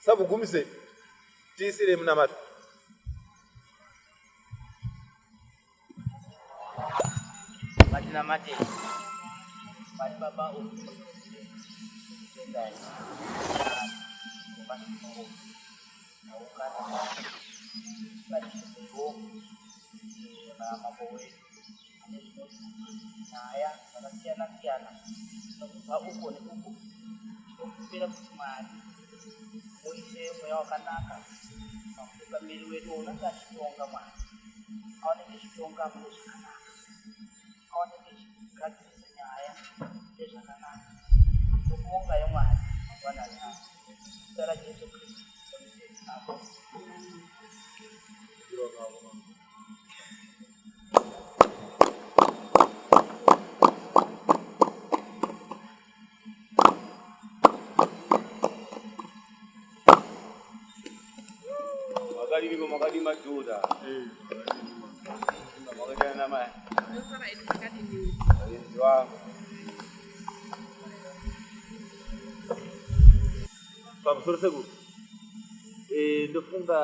Sabu gumise tisire mnamatu. Majina mate. Bali baba u. Tendai. Basi Mungu. Na ukana. Bali Mungu. Na mambo wetu. Naya wanasiana. Kwa uko ni uko. Bila kutumani. Uise moyo wakanaka. Kwa mili wetu unakashionga mwana. Aone kishionga mwana. Aone kishikati nyaya. Desha kana. Kumunga yo mwana. Wana ya. Tara Yesu Kristo. Magadi majuda. Magadi nama. Sana itu magadi ni. Jual. Pamusoro segu. Ndofunga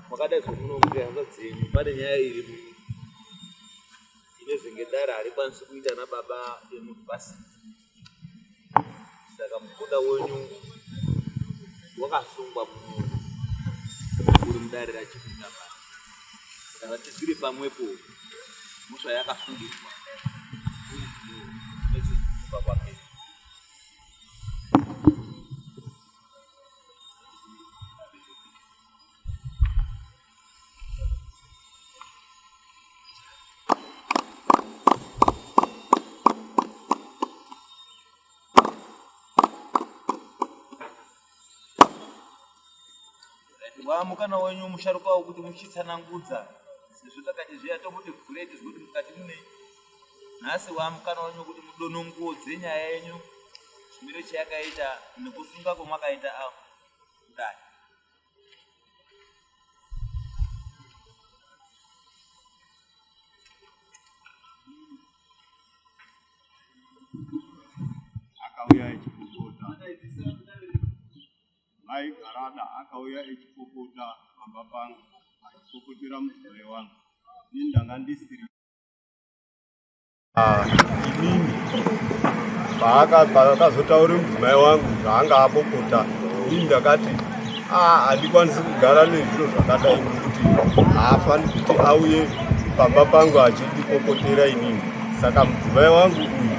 makadai somuno mugenza dzinyu pane nyaya iri inezengedara ari kwanisi kuita nababa emubhasi. Saka mukunda wenyu wakasungwa uri mudarira chipinda pano. Saka tisiri pamwepo musha yakasungirwa. Kuba kwake. Wamukana wenyu musharuka wokuti muchitsanangudza sezvo takachizviya tomuti great zvekuti mukati mune nhasi wamukana wenyu kuti mudonongodze nyaya yenyu chimiro chayakaita nekusunga kwamakaita kudai. Akauya echipopota. Mai garada akauya echipopota baba pangu. Achipopotera mudzimai wangu. Ndanga ndisiri. Inini. Paakazotaura mudzimai wangu zvaanga apopota. Inini ndakati handikwanisi kugara nezviro zvakadai nokuti haafani kuti auye pamba pangu achindipopotera inini. Saka mudzimai wangu uyu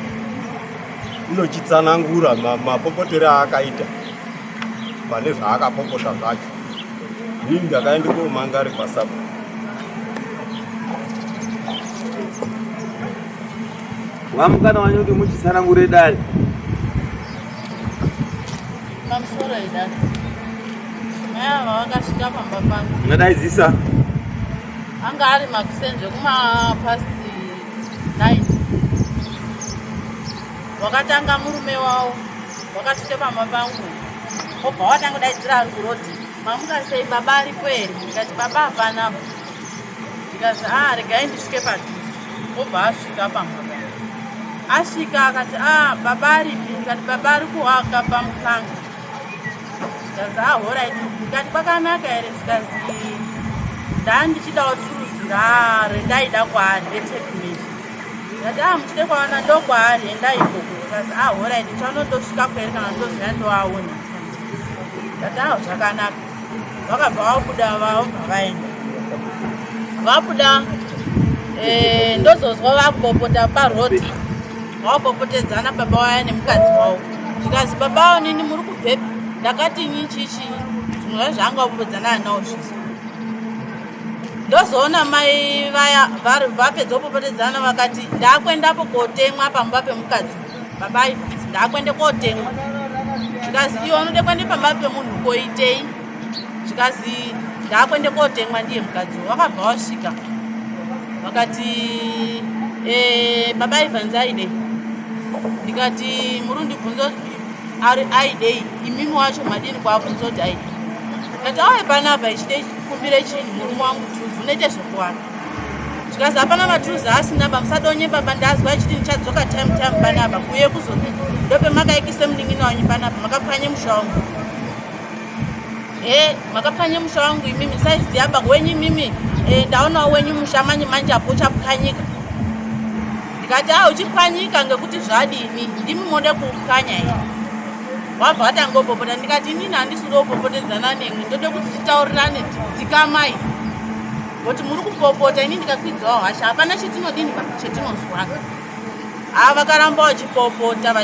unochitsanangura mapopotero aakaita pane zvaakapopota zvacho. Inini ndakaenda komangari pasabu. Wamukana wanyu kuti muchitsanangure dai. Pamusoro edari. Maya vakasvika pamba pangu. Ungadaidzisa? Anga ari makusenje kumapasi 9. Wakatanga murume wavo. Wakasvika pamba pangu. Obva watanga kudaidzira ari kurodhi. Mamukasei baba ari kweri? Ndikati baba hapana. Ndikazi regai ndisvike padhuze. Obva asvika pamba pangu. Asvika akati baba aripi? Ndikati baba ari kuwaka pamupanga. Ndikazi alright. Ndikati kwakanaka here? Ndikazi ndandichidawo turuzi rendaida kwaari reteknishi. Ndikati muchide kwaona ndokwaari endai ikoko. Ndikazi alright. Ndichaunondosvika kweri kana ndoziva ndoaona. Ndikati zvakanaka. Vakabva vabuda vabva vaenda. Vabuda ndozozwa vakupopota parodhi. Vakupopotedzana baba waya nemukadzi wavo. Zvikazi baba wavo nini muri kubhepi? Ndakati inini chichi zvinova zvanga kupopotedzana nawo zviso. Ndozoona mai vaya vapedza kupopotedzana vakati ndakwendapo kotemwa pamba pemukadzi. Baba aifanzi ndakwende kotemwa. Zvikazi iwe unode kwende pamba pemunhu koitei? Zvikazi ndakwende kotemwa ndiye mukadzi. Vakabva vasvika. Vakati baba Ivanzi aidei. Ndikati muri kundibvunza aidei imimi wacho madini kwabvunza kuti aidei. Ndikati auye panapa ichide kumbire chinhu murume wangu tuzi unoite zvekuwana. Zvikazi hapana matuzi asina musadonye baba ndazwa achiti ndichadzoka time panapa kuye kuzoti ndope makaikise munin'ina wanyu panapa makapwanye musha wangu. makapwanya musha wangu imimi saiziya baba wenyu imimi ndaona wenyu musha manje apo chapwanyika. Ndikati uchipwanyika ngekuti zvadini ndimi mode kupwanya here. Wabva watangopopota ndikati inini handisi kupopotedzana nemwe ndode kuti titaurirane dzikamai. Kuti muri kupopota ini ndikakwidzawo hasha hapana chetinodini chetinozwana. Vakaramba vachipopota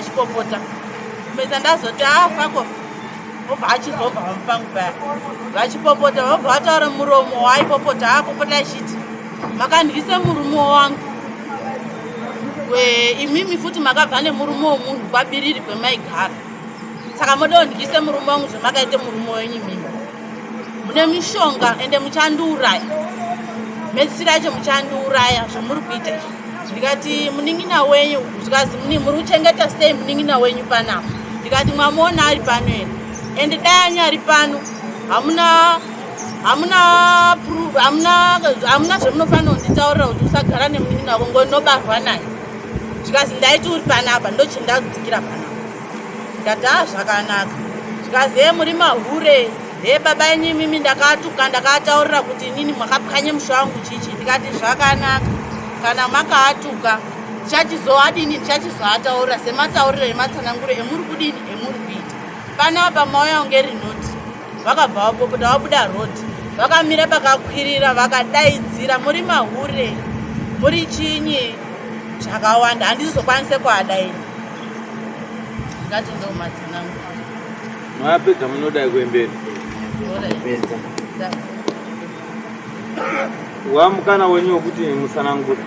mesa ndazoti fuck off. Obva achizobva pangu paya vachipopota vobva vataura muromo waipopota popota achiti makandyise murumo wangu. Imimi futi makabva nemurumo womunhu kwabiriri kwemaigara. Saka mode kundyise murumo wangu zvamakaite murumo wenyu imimi. Mune mishonga ende muchandiuraya. Mesiri acho muchandiuraya zvamuri kuita izvi. Ndikati muning'ina wenyu zvikazi muri kuchengeta sei muning'ina wenyu panapa. Ndikati mwamuona ari pano here. Ende dai anyari pano hamuna zvamunofanira kunditaurira kuti usagara nemunini wako ngonobarwa naye. Zvikazi ndaiti uri panapa ndochendadzikira panapa. Ndikati zvakanaka. Zvikazi muri mahure baba yenyu imimi ndakatuka ndakataurira kuti inini mwakapwanye musha wangu chichi. Ndikati zvakanaka kana makaatuka ndichachizoataurira sematauriro ematsananguro emuri kudini emuri kuita. Panapa mauya unge rinoti vakabva vapopota vabuda rodi vakamira pakakwirira vakadaidzira muri mahure muri chinyi zvakawanda handizokwanise kuadaini. Ndikati ndomatsanangu mwapedza munodai kuemberi wamukana wenyu wekuti musanangura.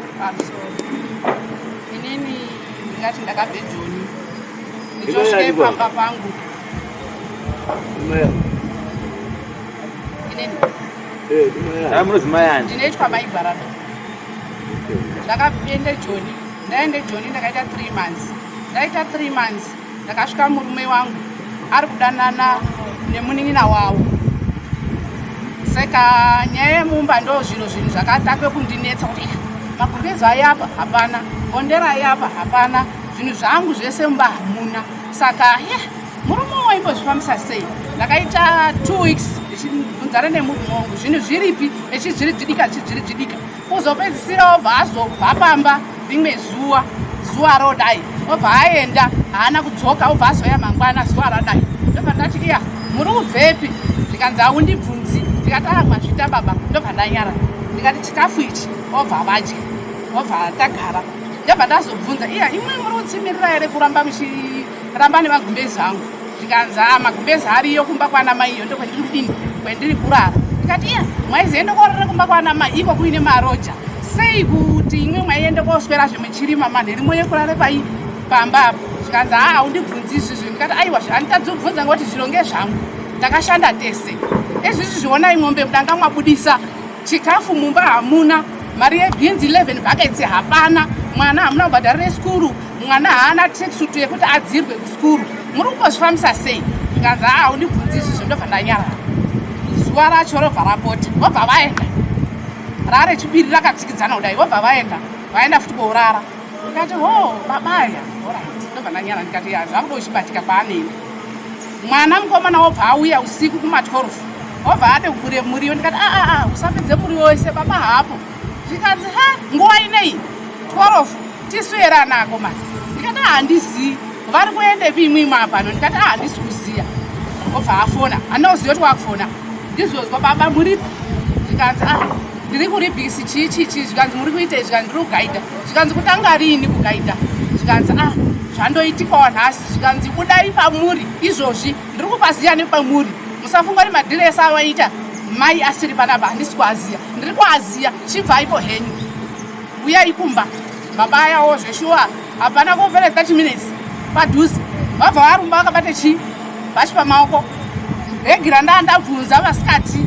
Inini ndingati ndakabve Joni ndichosvike pamba pangu ndinoitwa maibharada. Ndakaende Joni ndaende Joni ndakaita 3 months. Ndaita 3 months ndakasvika murume wangu ari kudanana nemuning'ina wawo. Saka nyaya yemumba ndo zvinhu zvakatakwe kundinetsa kuti magumbeza ayapa hapana, bondera ayapa hapana, zvinhu zvangu zvese mumba hamuna. Saka murume waimbozvifambisa sei? Ndakaita 2 weeks ndichibvunzana nemurume wangu zvinhu zviripi echizvirididika kuzopedzisira obva azobva pamba rimwe zuva rodai obva aenda haana kudzoka obva azoya mangwana zuva radai. Ndobva ndati muri kubvepi? Ndikanzi haundibvunzi. Ndikati mwazvita baba. Ndobva ndanyara ndikati chikafu ichi obva vadya obva tagara. Ndobva ndazobvunza imwe muri kutsimirira here kuramba muchiramba nemagumbezi angu? Ndikanzi magumbezi ariyo kumba kwana maiyo kwendiri kurara. Ndikati mwaizoenda korara kumba kwana mai iko kuine maroja sei kuti imwe mwaienda koswera zvemuchirima manheri moye kurare pamba apo? Ndikanzi haundibvunzi izvizvi. Ndikati aiwa handitadzobvunza ngoti zviro ngezvangu ndakashanda tese. Ezvizvi zvionai mombe mudanga mwabudisa chikafu mumba hamuna, mari yebhinzi 11 buckets hapana, mwana hamuna kubhadharire skuru, mwana haana tracksuit yekuti adzirwe kuskuru. Muri kumbozvifambisa sei? Ndikanzi haundibvunzi izvizvi. Ndobva ndanyarara. Zuva racho robva rapota vobva vaenda. Rare chipiri rakatsikidzana kudai vobva vaenda futi kourara. Ndikati babaya ndobva ndanyarara. Ndikati zvakuda uchibatika kwaaneni. Mwana mukomana wobva auya usiku kuma12 obva ade kugure muriwo. Ndikati usapedze muriwo wese baba hapo. Ndikanzi nguva inei 12 tiswera nako mani. Ndikati handizii vari kuendepi imwimwa pano? Ndikati handisi kuziya. Obva afona anoziva kuti wakufona ndizozwa baba muripo. Ndikanzi ndiri kuribhisi chichichi. Zvikanzi muri kuita zvikanzi ndiri kugaidha. Zvikanzi kutanga rini kugaidha? Zvikanzi zvandoitikawo nhasi. Zvikanzi budai pamuri izvozvi ndiri kupaziya nepamuri. Musafunga kuti madhiresi avaita mai asiri panapa handisi kuaziya. Ndiri kuaziya. Chibva ipo henyu uyai kumba baba ayawo zveshuwa hapana kupere 30 minutes padhuze vabva varumba vakabate bhachi pamaoko. Regira ndabvunza vasikati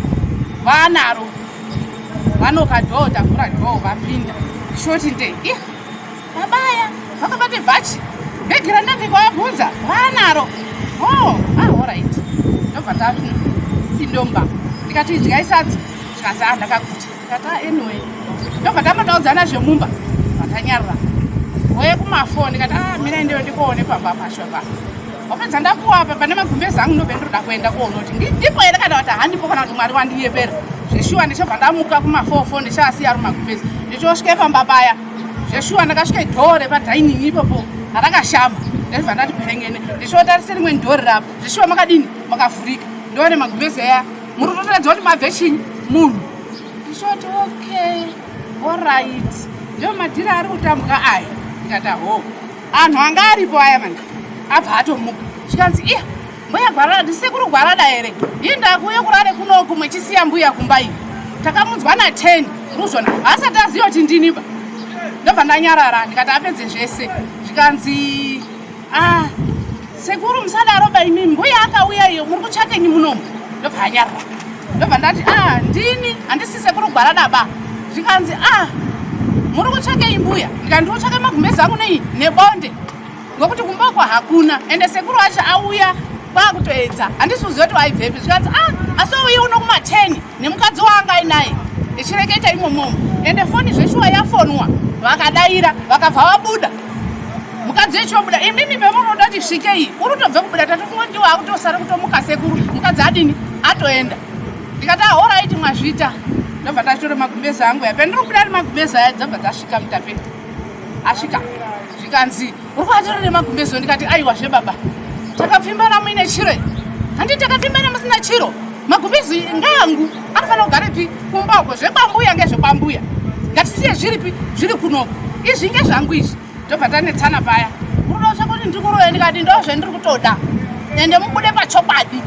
vanaro vanoka dhoo tavhura dhoo vapinda shoti ndei babaya vakabate bhachi. Regira ndakavabvunza vanaro alright. Ndobva ndapindomba ndikati idyai sadza. Zvikanzi ndakaguta. Ndikati anyway ndobva tamandaudzana zvemumba vatanyarira voye kumafoni. Ndikati mina ndiyo ndikoone pamba pashwa pa wapedza ndapuwa apa pane magumbezi angu ndobva ndoda kuenda kuona kuti ndipo ere kana kuti handipo kana kuti Mwari wandiyepera. Zveshuwa ndichobva ndamuka kuma4 ndichasiya ari magumbezi ndichosvike pamba paya. Zveshuwa ndakasvike dhore padining ipopo rakashama ndibva ndati pengene ndichotarisa rimwe dhore rapo. Zveshuwa makadini makavhurika ndone magumbezi aya muri kutotaridza kuti mabve chinyi munhu. Ndichoti okay alright ndio madhira ari kutambuka aya. Ndikati ho anhu anga aripo aya mani abva atomuka chikanzi iya mbuya Gwarada ndisekuru Gwarada ere iye ndakuuya kurare kunoku mwechisiya mbuya kumba iyo takamunzwa na10 ruzvona asati aziva kuti ndiniba ndobva ndanyarara ndikati apedze zvese zvikanzi sekuru musadaro ba imi mbuya akauya iyo muri kutsvakenyi munomu ndobva anyarara ndobva ndati ndini handisi sekuru Gwarada ba zvikanzi muri kutsvakei mbuya ndikati ndiri kutsvake magumbezi angu nei nebonde ngokuti kumbokwa hakuna ende sekuru acho auya kwakutoedza handisi kuziva kuti waibvepi zvikanzi asi uya uno kuma10 nemukadzi wanga ainaye ichireketa imomomo ende foni zveshuwa yafonwa vakadaira vakabva vabuda mukadzi wechi wabuda imimi bemunoda kuti svikei uri kutobve kubuda tatofunga kuti wakutosara kutomuka sekuru mukadzi adini atoenda ndikati alright mwazvita ndobva ndatora magumbezi angu ya pendiri kubuda ari magumbezi aya dzabva dzasvika mutapeti asvika zvikanzi uri kuatora nemagumbezi ndikati aiwa zvebaba takapfimbana muine chiro handi takapfimbana musina chiro magumbezi ngaangu anofanira kugara pi kumbako zvekwambuya ngezvekwambuya ngatisiye zviripi zviri kunoko izvi ngezvangu izvi ndobva tanetsana paya unoda kuti ndikuroya ndikati ndozvendiri kutoda ende mubude pachokwadi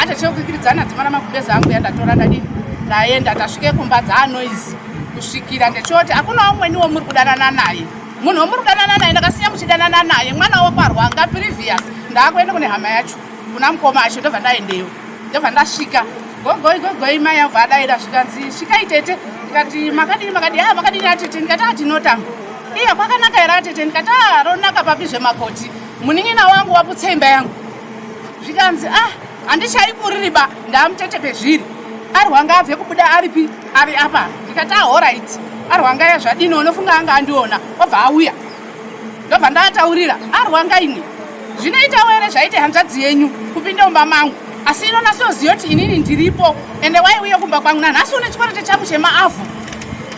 tachekukiridzana dzimana magumbezi angu yandatora ndadini ndaenda tasvike kumba dzaanoizi kusvikira ndechoti hakuna umweniwo muri kudanana naye munhu womuri kudanana naye ndakasiya muchidanana naye mwana wokwarwanga previous ndakuenda kune hama yacho kuna mukoma acho ndobva ndaendeyo ndobva ndasvika gogoi mai abva adaira zvikanzi svikai tete ndikati makadini atete ndikati atinotamba iye kwakanaka here atete ndikati ronaka papi zvemakoti munin'ina wangu waputse imba yangu zvikanzi handichaimuririba ndamutete pezviri arwanga abve kubuda aripi ari apa ndikati alright arwanga yazvadini unofunga anga andiona obva auya ndobva ndataurira arwanga imwe zvinoita were zvaite hanzvadzi yenyu kupinde mumba mangu asi inona soziva kuti inini ndiripo ende waiuye kumba kwangu nanhasi une chikwerete changu chemaavhu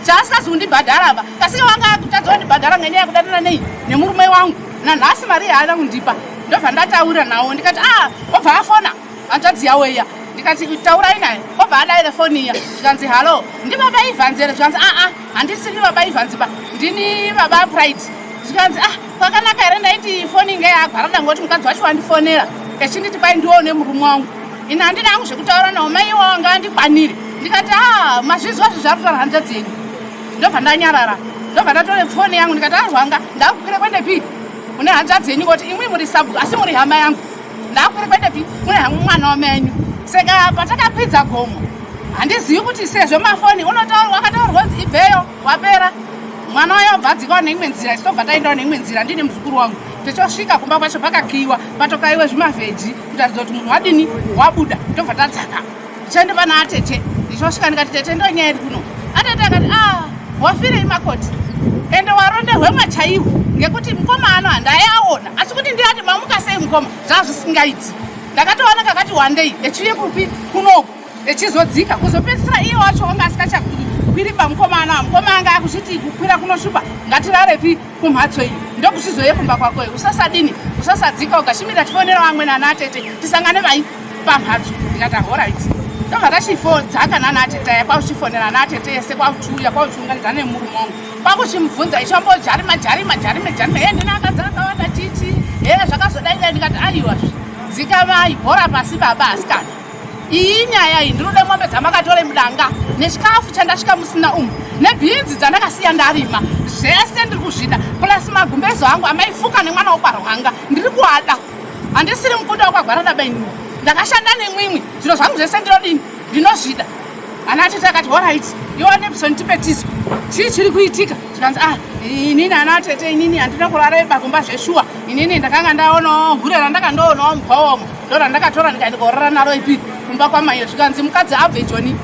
chaasikazi kundibhadharaba kasika wanga akutadza kundibhadhara ngenyaya yekudanana nei nemurume wangu nanhasi mari yaana kundipa ndobva ndataurira nawo ndikati obva afona hanzvadzi yawo iya ndikati taurai naye obva adaire foni iya zvikanzi halo ndibaba Ivans ere zvikanzi handisiri baba Ivans ba ndini baba Pride zvikanzi kwakanaka here ndaiti foni ngeyagwarada ngoti mukadzi wacho wandifonera echinditi bai ndione murume wangu ina handina hangu zvekutaura nawo mai wanga andikwanire ndikati mazvizwa zvizvarutaura hanzvadzi yenyu ndobva ndanyarara ndobva ndatora foni yangu ndikati arwanga ndakukwire kwende pi mune hanzvadzi yenyu kuti imwi muri sabu asi muri hama yangu ndakukwire kwende pi mune mwana wamenyu saka patakapedza gomo handizivi kuti sezvo mafoni wakataurwa kuti ibveyo wapera mwana wayo wabva adzikawo neimwe nzira isitobva taendawo neimwe nzira ndine muzukuru wangu tichosvika kumba kwacho pakakiiwa patokaiwe zvimavheji kutaridza kuti munhu wadini wabuda tobva tadzaka tichaende pana atete ndichosvika ndikati tete ndonyaya iri kuno atete akati wafirei makoti ende waronderwe machaiwo ngekuti mukoma ano handaiaona asi kuti ndiyati mamuka sei mukoma zvazvisingaiti ndakatoona kakati wandei echiuye kupi kunoku echizodzika kuzopedzisira iye wacho wanga asikachakwiri pamukomana mukoma anga akuchiti kukwira kunoshupa ngatirarepi kumhatso iyi ndokuchizoye kumba kwakoyo usasadini usasadzika ukashimira tifonera vamweni ana atete tisangane vai pamhatso ndikati alright ndobva tachifodzaka nana atete aya kwakuchifonera ana atete ese kwakuchiuya kwakuchiunganidzana nemurume wangu kwakuchimubvunza ichombojarima ndina akadzi akawanda titi zvakazodaidai ndikati aiwazvi dzikamai bhora pasi baba asikana iyi nyaya iyi ndinode mombe dzamakatore mudanga nechikafu chandasvika musina umu nebhinzi dzandakasiya ndarima zvese ndiri kuzvida plus magumbezo angu amaifuka nemwana wokwarwanga ndiri kuada handisiri mukuda wokwagwarada bainini ndakashanda nemwimwi zviro zvangu zvese ndinodini ndinozvida ana atete akati alright iwo nepson tipetiso chii chiri kuitika zvikanzi inini ana atete inini handina kurareba kumba zveshuwa inini ndakanga ndaonawo hure randakandoonawo mugwawomo ndo randakatora ndikaenda korara naro ipi kumba kwamaiyo zvikanzi mukadzi abve joni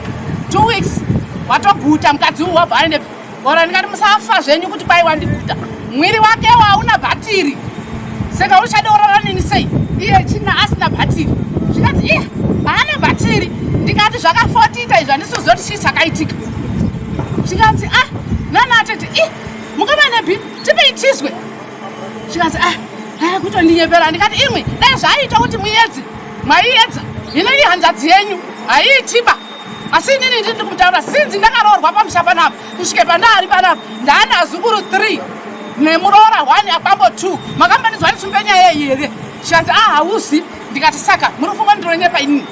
2 weeks watoguta mukadzi uwu wabva aende ora ndikati musafa zvenyu kuti bai wandiguta mwiri wake hauna bhatiri saka uchade kurara nini sei iye achiita izvi handisiziva kuti chii chakaitika. Chikanzi nana atete mukava nebhipi tipei tizwe. Chikanzi kutondiyepera. Ndikati imwe dai zvaiita kuti muedze mwaiedza hino iyi hanzvadzi yenyu haiitiba. Asi inini ndiri kumutaura sinzi ndakaroorwa pamusha panapa kusvike pandaari panapa ndaana zukuru 3 nemuroora 1 akwambo 2 makambanidzwa ndisumbe nyaya here. Chikanzi hauzi. Ndikati saka muri kufunga ndironyepa inini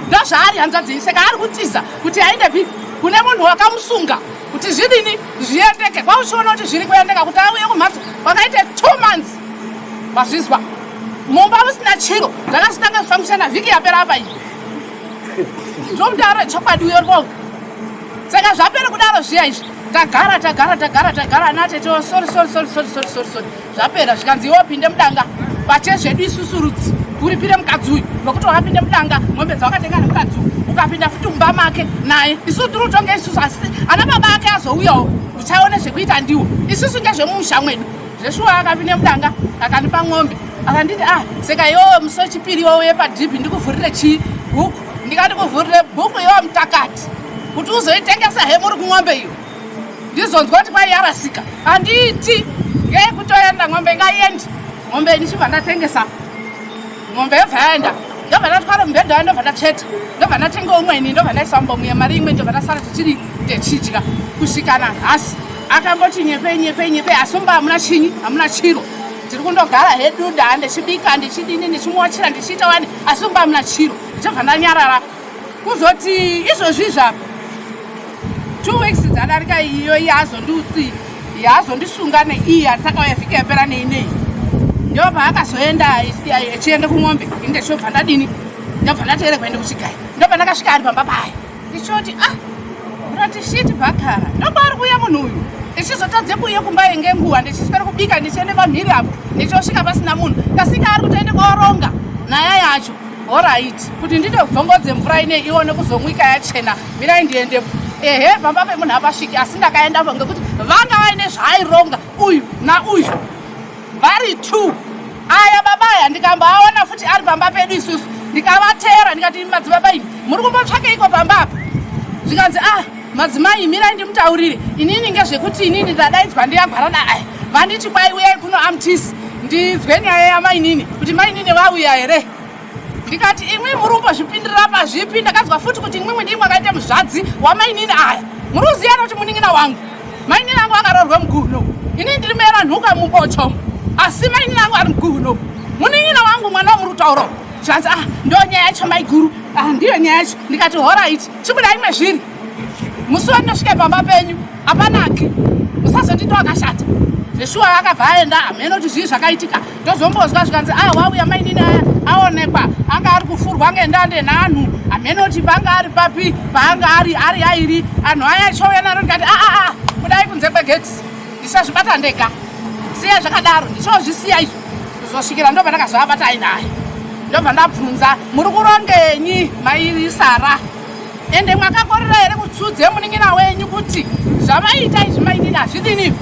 ndozvaari hanzvadzi saka ari kutiza kuti aende bhipi kune munhu wakamusunga kuti zvidini zviendeke. Kwauchiona kuti zviri kuendeka kuti auye kumhatso kwakaite 2 months mazvizwa mumba musina chiro ndakasitanga kufamushana vhiki yapera apa iyi ndomutaura chokwadi uyo ribonga. Saka zvapere kudaro zviya izvi tagara natetewo sorry zvapera zvikanzi iwo pinde mudanga pachezvedu isusurudzi uripire mukadzi uyu nokuti wakapinde mudanga mwombe dzawakatenga nemukadzi uyu ukapinda futi mumba make naye isusu tiri kutonga isusu asi ana baba ake azouyawo uchaone zvekuita ndiwo isusu ngezvemumusha mwedu zveshuwa akapinde mudanga akandipa ng'ombe akanditi seka iwowo musi wechipiri wouye padhipi ndikuvhurire chii bhuku. Ndikati kuvhurire bhuku iwo mutakati kuti uzoitengesa he muri kung'ombe iyo ndizonzwa kuti kwai yarasika. Handiti ngekutoenda ng'ombe ngaiende ng'ombe ndichibva ndatengesa ng'ombe yobva yaenda ndobva ndatwara mubhedha ndobva ndatsveta ndobva ndatenga umweni ndobva ndaisa mumbomu mari imwe ndobva ndasara tichiri ndechidya kusvikana nhasi. Akamboti nyepe asumba hamuna chinyi hamuna chiro tiri kundogara hedu da ndechibika ndechidini ndichimuwachira ndichiita wani asumba hamuna chiro ndobva ndanyarara kuzoti izvozvi zvapa 2 weeks dzadarika iyo yazondisunga neiyi atakauya vhiki yapera neinei ndobva akazoenda echiende kumwombe ndechobva ndadini ndobva ndateere kuende kuchigayi ndobva ndakasvika ari pamba paya ndichoti ratishiti bhakara ndobva ari kuuya munhu uyu ndichizotadze kuuye kumba yenge nguva ndichisipere kubika ndichiende pamhiri apo ndichosvika pasina munhu kasika ari kutoende koronga nyaya yacho oraiti kuti ndide kubvongodze mvura inei ione kuzomwika yachena mirai ndiendepo. Pamba pemunhu apasviki asi ndakaendapo ngekuti vanga vaine zvaaironga uyu nauyu vari 2 aya babaya ndikambaona futi ari pamba pedu isusu ndikavateera ndikati madzibaba imi muri kumbotsvake iko pamba apa. Zvikanzi madzimai mirai ndimutaurire inini ngezvekuti inini ndadaidzwa ndiyagwara naaya vanditi kwai uyai kuno amtisi ndinzwe nyaya yamainini kuti mainini vauya here. Ndikati imwe muri kumbozvipindirira pazvipi ndakazwa futi kuti imwe ndimwe akaite muzvadzi wamainini aya muri kuziyana kuti munin'ina wangu mainini angu akaroorwe muguno inini ndiri mera nhuka mubochomo asi mainini angu ari muguno munin'ina wangu mwana womuri kutaurawo. Zvanzi ndo nyaya yacho maiguru ndiyo nyaya yacho. Ndikati horaiti chikuda imwe zviri musi wandosvike pamba penyu hapanaki musazonditi wakashata. Zveshuwa akabva aenda hamene kuti zvii zvakaitika ndozombozwa zvikanzi wauya mainini aya aonekwa anga ari kufurwa ngendande nanhu hamene kuti panga ari papi paanga ari airi anhu aya achouya naro. Ndikati kudai kunze kwegeti ndisazvibata ndega siya zvakadaro ndichozvisiya izvo kuzosvikira ndobva ndakazovabata ainaye ndobva ndabvunza muri kurongenyi mai Sara ende mwakakorera here kutsudze munin'ina wenyu kuti zvamaita izvi mainini hazvidiniwo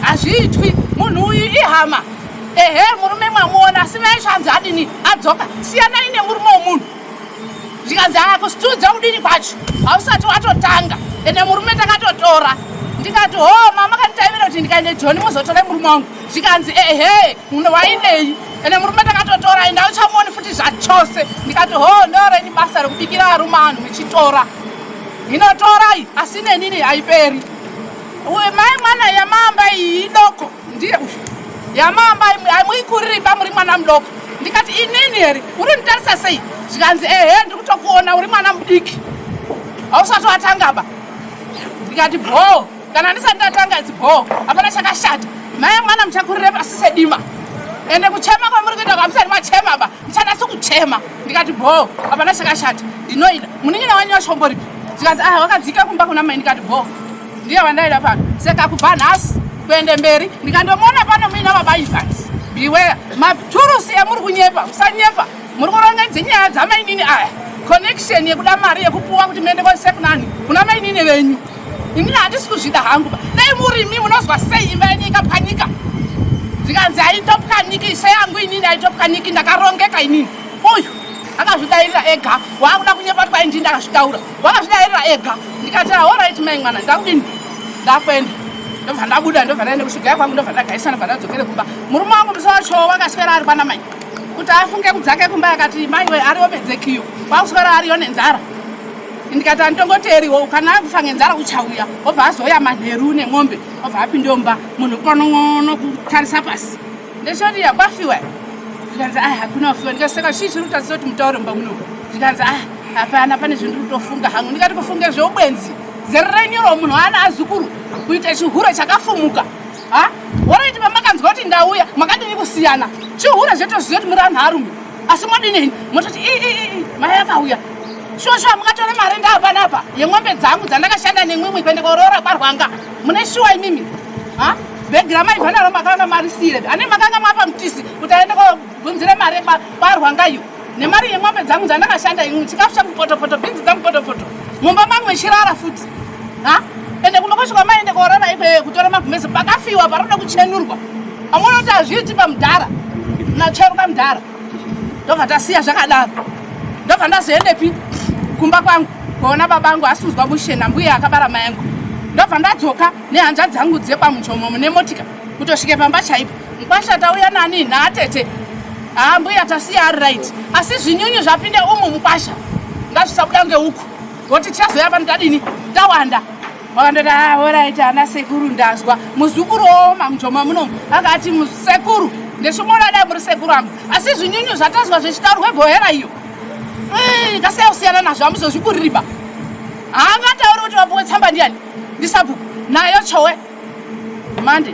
hazviitwi munhu uyu ihama murume mwamuona asi vaisvanzi adini adzoka siyanai nemurume womunhu. Zvikanzi kusitudza kudini kwacho hausati watotanga ende murume takatotora. Ndikati mama kanditaivira kuti ndikaende Joni muzotore murume wangu. Zvikanzi munhu wainei ende murume takatotora ende auchamuoni futi zvachose. Ndikati ndoreni basa rekubikira varume anhu muchitora inotorai asi nenini haiperi. Mai mwana yamamba iyi idoko ndiye uyu yamamba hamuikuririba muri mwana mudoko. Ndikati inini here uri mutarisa sei. Zvikanzi ndiri kutokuona uri mwana mudiki hausati watangaba. Ndikati kana ndisati ndatanga idzi hapana chakashata. Mai mwana muchakurire pasi sedima ende kuchema kwamuri kuita kwamusati machema muchanasi kuchema. Ndikati hapana chakashata ndinoida munin'ina wanyu washomboripi. Zvikanzi wakadzika kumba kuna mai. Ndikati ndiye wandaida pano saka kubva nhasi kuende mberi ndikandomuona pano muina baba Evans beware maturusi emuri kunyepa musanyepa muri kuronga dzinyaya dzamainini aya connection yekuda mari yekupuwa kuti muende kwasekunani kuna mainini venyu. Inini handisi kuzvida hangu dai murimi munozwa sei imba yenyu ikapwanyika. Zvikanzi haitopwanyiki ishe yangu inini haitopwanyiki ndakarongeka inini uyu akazvidairira ega waakuda kunyepa kuti kwaindi ndakazvitaura wakazvidairira ega ndikati alright mai mwana ndakudini ndakwenda ndobva ndabuda ndobva ndaenda kusvigaya kwangu ndobva ndagaisana ndobva ndadzokere kumba murume wangu musi wacho wakaswera ari kwana mai kuti afunge kudzake kumba akati mai we ariwo medzekiyo wakuswera ariyo nenzara ndikati anditongoteriwo kana akufa ngenzara uchauya obva azoya manheru nemwombe obva apindomba munhu konono kutarisa pasi ndechoti yakwafiwa ndikanzi hakuna wafiwa ndikaseka chii chiri kutarisa kuti mutaure mumba muno ndikanzi hapana pane zvinhu ndiri kutofunga hangu ndikati kufunge zveubwenzi zerirenyuro munhu ana azukuru kuita chihure chakafumuka waraiti pamakanzwa kuti ndauya makadini kusiyana chihure zvetoziva kuti muri anhu arume asi modinini mototi mai akauya shosho mungatore mari ndaapanapa yemwombe dzangu dzandakashanda nemwimwi kuende koroora kwarwanga mune shuwa imimi bhegi ramaivhanaro makanga marisire ane makanga mapa mutisi kuti aende kobvunzire mari kwarwanga iyo nemari yemwombe dzangu dzandakashanda imwi chikafu changu potopoto bhinzi dzangu potopoto mumba mamwe chirara futi ende kunokosvika maende korora ikweyo kutora magumezi pakafiwa paroda kuchenurwa amuna kuti hazviiti pamudhara nacheruka mudhara ndobva tasiya zvakadaro ndobva ndazoendepi kumba kwangu kuona babangu asuzwa mushena mbuya akabara mai angu ndobva ndadzoka nehanja dzangu dzepamuchomo mune motika kutosvike pamba chaipo mukwasha tauya nani naatete mbuya tasiya ari right asi zvinyunyu zvapinde umu mukwasha ngazvisabuda ngeuku ngoti tichazoya pano tadini tawanda wakandoti alright ana sekuru ndazwa muzukuru oma muchoma munomu akati musekuru ndechimodada muri sekuru angu asi zvinyunyu zvatazwa zvechitaurwe bhohera iyo kasiyasiyana nazvo amuzozvikuririba haangatauri kuti wapuwe tsamba ndiani ndisabhuku nayo chowe mande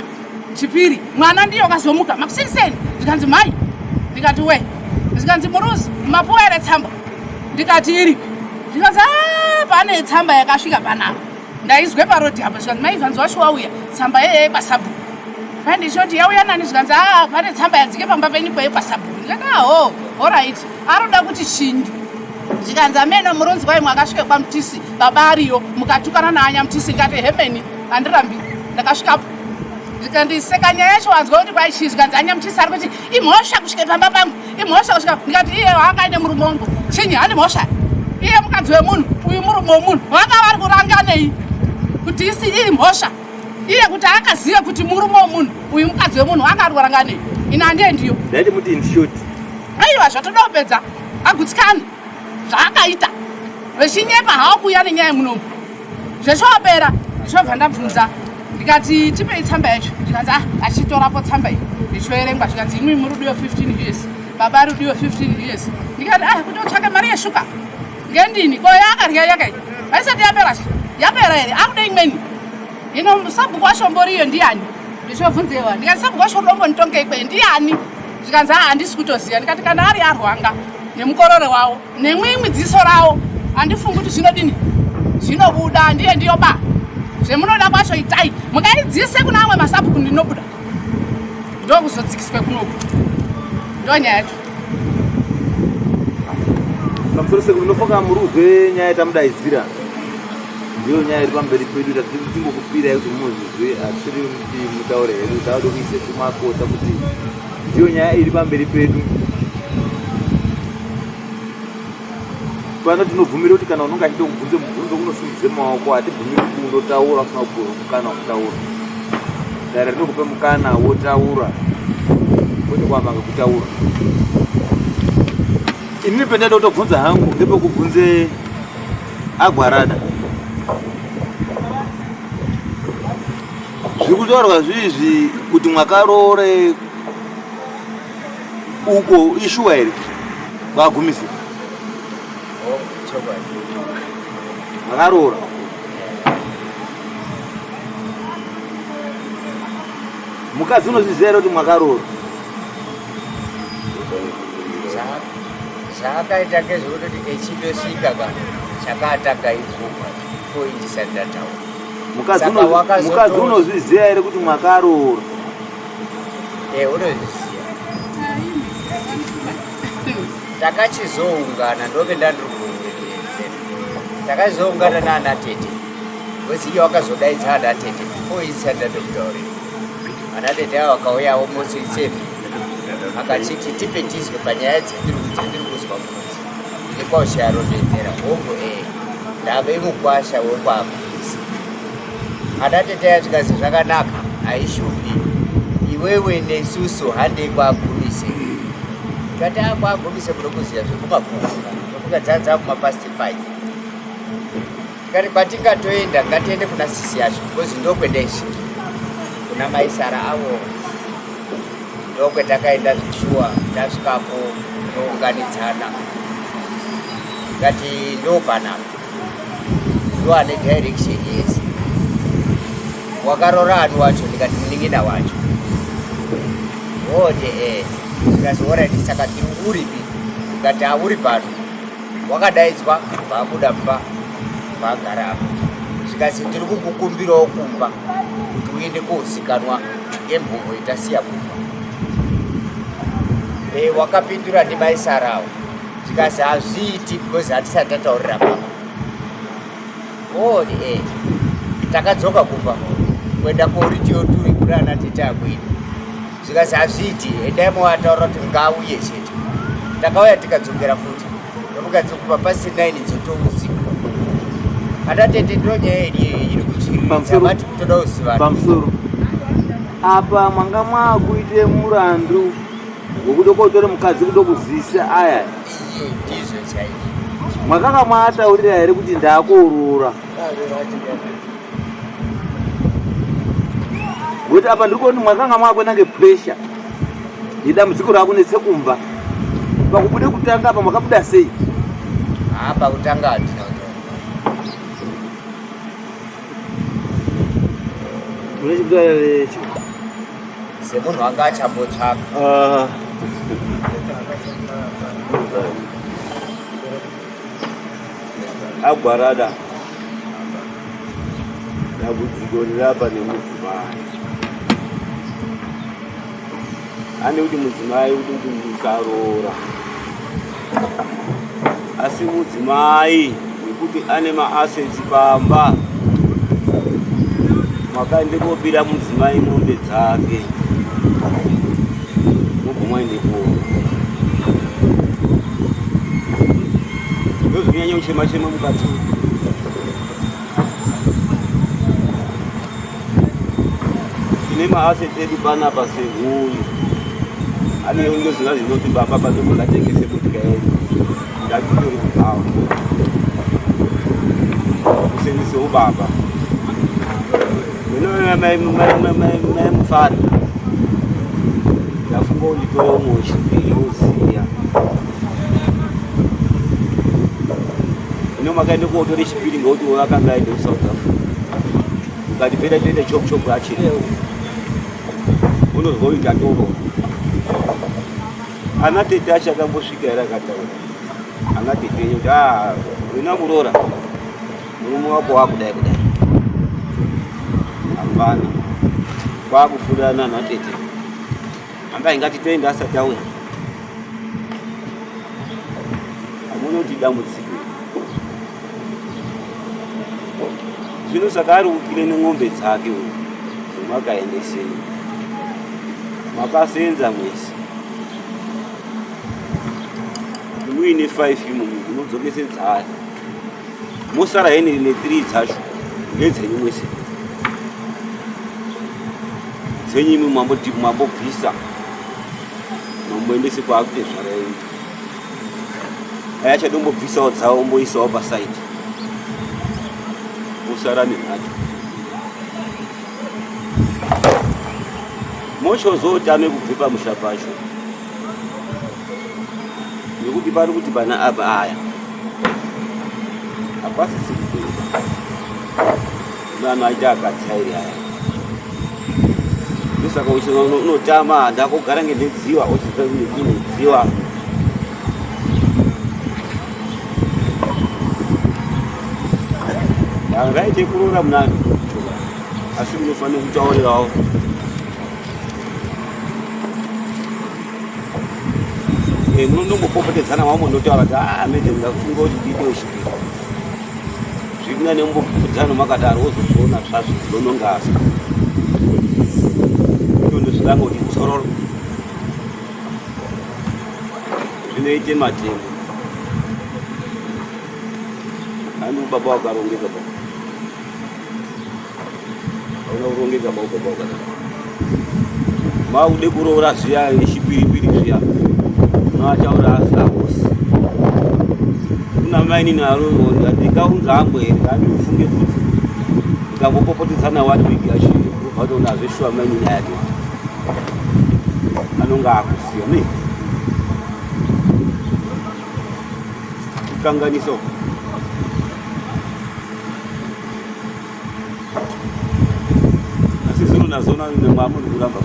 chipiri mwana ndiyo kazomuka makusiriseni ndikanzi mai ndikati we ndikanzi muruzi mapuwa ere tsamba ndikati iripi ndikanzi pane tsamba yakasvika panapa ndaizwe parodi apa zvikanzi maivhanzi wacho wauya tsamba yeye pasabhuku kai ndichoti yauya nani zvikanzi pane tsamba yadzike pamba penyu kweye pasabhuku ndikati alright aroda kuti chinyu zvikanzi ameno muronzi waimwe akasvike kwamutisi baba ariyo mukatukana naanya mutisi ndikati hemeni handirambi ndakasvikapo ndikandiseka nyaya yacho wanzwa kuti kwaichii zvikanzi anya mutisi ari kuti imhosva kusvike pamba pangu imhosva kusvika ndikati iye waakaine murume wangu chinyi hani mhosva iye mukadzi wemunhu uyu murume wemunhu vanga vari kuranganei kuti isi iri mhosva iye kuti akaziva kuti murume wemunhu uyu mukadzi wemunhu anga ari kuranganei ina handie ndiyo ndaiti muti inshoti aiwa zvatoda kupedza agutsikana zvaakaita vechinyepa haakuuya nenyaya munomu zvechopera ndichobva ndabvunza ndikati tipei tsamba yacho ndikanzi achitorapo tsamba iyi ndichoerengwa zvikanzi imwi murudiwe 15 years baba rudiwe 15 years ndikati kuti utsvake mari yeshuka ngendini ko yakarya yakai haisati yapera yapera here akude imweni ino sabhuku wacho mboriyo ndiani ndichobvunzewa ndikati sabhuku wacho udombonitonge ikweyo ndiani zvikanzi handisi kutoziva ndikati kana ari arwanga nemukorore wawo nemwimwi dziso rawo handifungi kuti zvinodini zvinobuda ndiye ndiyoba zvemunoda kwacho itai mukaidzise kuna amwe masabhuku ndinobuda ndokuzodzikiswe kunoku ndo nyaya yacho pamusoro sekuti unofunga muruzwe nyaya yatamudaizira ndiyo nyaya iri pamberi pedu tati tingokupirai kuti muzizwe hatisiri kuti mutaure hedu takuda kuise tumakota kuti ndiyo nyaya iri pamberi pedu pano tinobvumira kuti kana unonga achida kubvunze mubvunzo unosungidze maoko hatibvumiri kundotaura usina kupuwa mukana wekutaura dare rinokupe mukana wotaura kwete kuamba ngekutaura inini pendada kutobvunza hangu ndepekubvunze agwarada zviri kutaurwa zviizvi kuti mwakaroore uko ishuwa here kwagumisa makaroora mukadzi unozviziva here kuti mwakaroora zvakaita ngezvekutoti echindosvika kana chakaataka ikupa fo indisati ndataura mukadzi unozviziva here kuti mwakaroora unozviziva takachizoungana ndoke ndandiri kuungeedzera takazoungana naana tete weziyo wakazodaidza ana tete fo indisati ndatokutaurira ana tete avo vakauyawo mosi 7 akachiti tipe tizwe panyaya dzendiri kuzwa munonzi ndikosharondedzera hongu ndave mukwasha wekwaagumisa adateteya zvikazi zvakanaka haishupi iwewe nesusu handei kwaagumise kati akwagumise kuno kuziya zvekumafuka zvekukadzadza kumapasti 5 kati kwatingatoenda ngatiende kuna sisi yacho because ndokwendaisvika kuna maisara avo ndokwetakaenda zvishuwa tasvikapo tounganidzana ngati ndopanapa ndoane direction yese wakarora ani wacho ndikati munin'ina wacho ode ndikazi alright saka tiri uripi ndikati hauri pano wakadaidzwa vabuda mba vagara apa zvikazi tiri kukukumbirawo kumba kuti uende kozikanwa ngembongo itasiya kumba wakapindura ndimaisarawo zvikazi hazviiti because hatisati tataurira baba ode takadzoka kumba kuenda koritiyo turi kuna ana tete akuita zvikazi hazviiti endai mowataura kuti ngauye chete takauya tikadzokera futi ndomukadzokupa pasi 9 dzotousiku atatete ndonyaya iri kutsvirirati kutoda kuzivana pamusoro apa mwanga mwakuite murandu wekuda kotora mukadzi kuda kuzisa aya ndizvo chaizvo mwakanga mwataurira here kuti ndakorora kuti apa ndikuti mwakanga mwakwena ngepressure idambudziko rakunetse kumba pakubude kutanga apa mwakabuda sei pakutanga handina mune chibudalecho semunhu wanga achambotsvaka agwarada dambudziko rirapa nemudzimai ane kuti mudzimai kuti musarora asi mudzimai nekuti ane maassets pamba makaende kopira mudzimai mombe dzake mugumwaindepo ndozvinyanya kuchema-chema mukati tine maassets edu panapa sehuyu anewo ndozvinga zvinoti baba padoko ndatengese mutika yedu ndatitori kugawa kusendisewo baba mai mufana ndafunga unditorewo mochipiri woziya ino makaende kootore chipiri ngekuti wakanga aende kusouth africa ukatipera toende chokuchoku achiriwo unozwa kuti ndatorowa ana tete acho akambosvika here akataura ana tete enyu kuti wina murora murume wako wakudai kudai hapana kwakufurana natete anga ingatitoenda asati auya hamuna kuti dambudziko zvino saka ari kukire nemwombe dzake uyu zvemakaendesei makasenza mwese muine 5 mumunhu unodzokese dzari mosara hene ne3 dzacho ndedzenyu mwese dzenyu imi mambobvisa mamboendese kwaakuite zvaraini ayachadombobvisawo dzavo omboisawo pasaidi mosara nenhacho mochozotame kubve pamusha pacho nekuti pari kuti pana apa aya hapasisi kupinda vanhu aita akatsairi aya ndosaka unotama ndakogara ngendedziwa ochiinedziwa angaite kurora munani asi munofanira kutaurirawo munongombopopotedzana wamo ndotaura kuti mede ndafunga kuti ndiitewo chipiri zvirina nembopopodzano makadaro wozozoona zvazvo zvinonongaza ndozviranga kuti tsororo zvinoite matengo Nani baba wakarongeka baba. Unaurongeka baba baba. Maude kuroora zviya chipiripiri zviya. Machaura asavosi. Kuna maini naro ndikaunza hangu here andifunge kuti ndikangopopotedzana wati wiki yacho ukaona zveshuwa maini yake anonga akusiya ne kanganiso asi zino nazona nemwamundi kuramba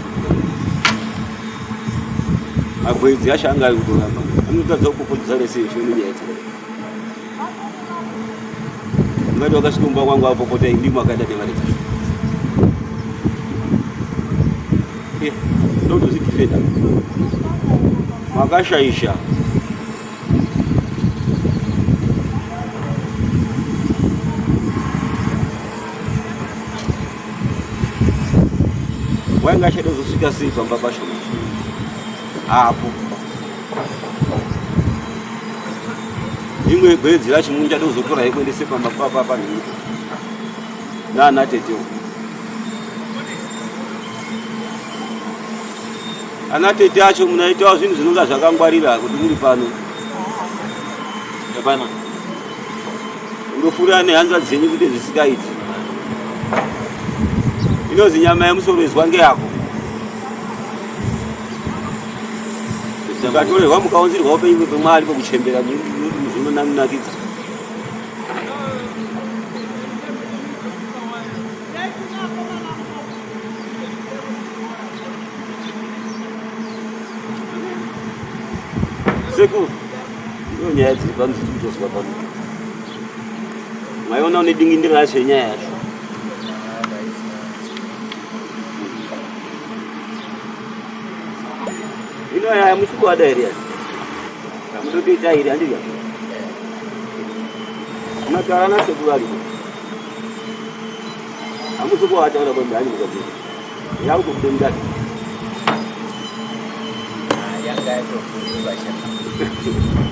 agwedzi yacho anga ari kutoramba anotadza kupopotedza rese chinoyaita ngati wakasvikumba kwangu apopota indimo akaenda nemari dzacho ndotozvidifenda makashaisha wainga achadozosvika sei pamba pasho apo imwe gwedzi racho munchadozotora yekuendese pamba papa nenyika nana tetewo ana tete acho munaitawo zvinhu zvinonga zvakangwarira kuti muri pano hapana ungofurira nehanza dzenyu kuti zvisikaiti inozi nyama yemusoro izwa ngeyako mukatorerwa mukaunzirwa upenyu pemwari pekuchembera zvinonakidza sekuru ndo nyaya dziri pamuziitoswa pano mwaiona unedingindira racho yenyaya yacho ino yaya muchikuwada here yani mutotoita here handiya unataura nasekuru aripo hamusikuwataura kwembe hani mukazii yakutokutemdati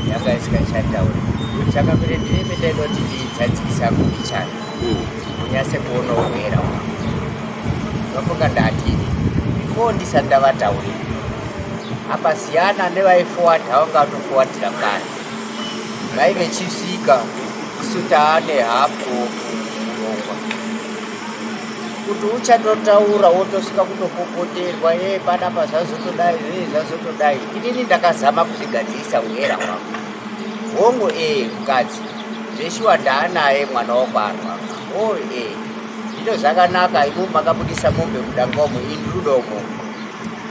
yanga isikashataura chakapere ndirimetaida kuti ndidzadzikisa kukichana unyase kuona umwera vafunga ndati before ndisati ndavataurira apa siyana nevaifowata vanga vatofowadira kare vaive chisvika kusutaane hapo kurongwa kuti uchatotaura wotosvika kutopopoterwa panapa zvazotodai zvazotodai inini ndakazama kuzvigadzirisa uyera kwangu hongu mukadzi zveshuwa ndaanaye mwana wokwarwa zvino zvakanaka imu makabudisa mombe mudangomo indurudomo